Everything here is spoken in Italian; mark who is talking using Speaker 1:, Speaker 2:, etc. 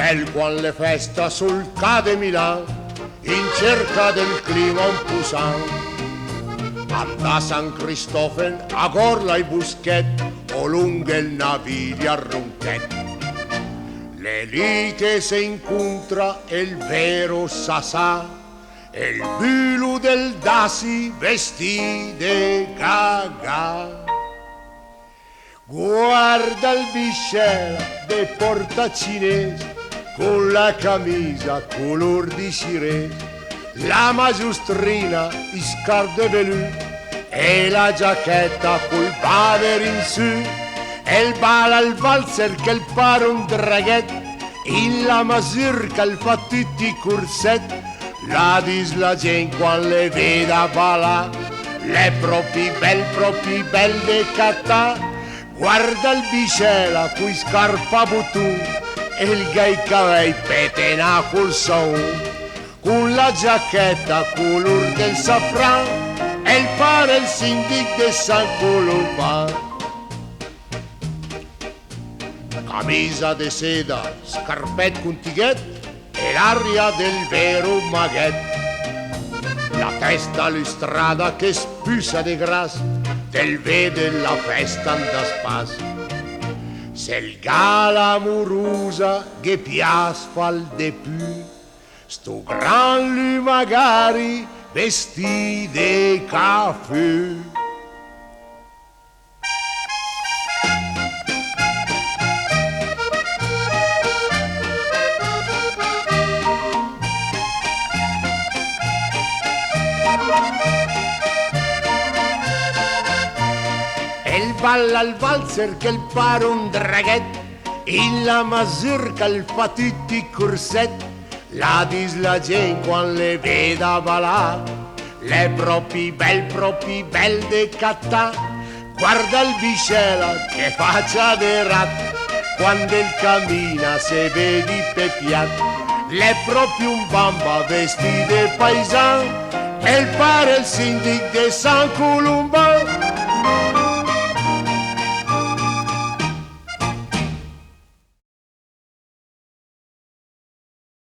Speaker 1: bel quan le festa sul Ca de Milan, in cerca del clima un pusan. Anda San Cristofen a Gorla e Buschet, o lunga il naviglia a Ronquet. Le lì che se incontra il vero sasà, e il bulo del dasi vestite gaga. Guarda il biscella de porta cinese con la camisa color di cirese, la magistrina in scarpe velù e la giacchetta col baver in su, e il bal al valzer che il pare un draghet, in la mazurka il fa tutti i corset. La dis la gente quando le veda balla, le propri bel de cattà. Guarda il biscella cui scarpa butù e il gai cavei petena col son, con la giacchetta color del safran e il pare il sindic de San Colomban. Camisa de seda, scarpet con tighet e l'aria del vero maghet. La testa lustrada che spusa de gras, del vede la festa da spas. Se il gala amorusa che pias fal de più, sto gran lui magari vesti de caffè. Balla al valzer che il pare un draghet, in la mazurka il fa tutti i corset. La dis la gente quando le veda ballà, le propri bel de cattà. Guarda il biscella che faccia de rat, quando il cammina se vedi pepiat. Le proprio un bamba vestite paisan, e il pare il sindic de San Colomban.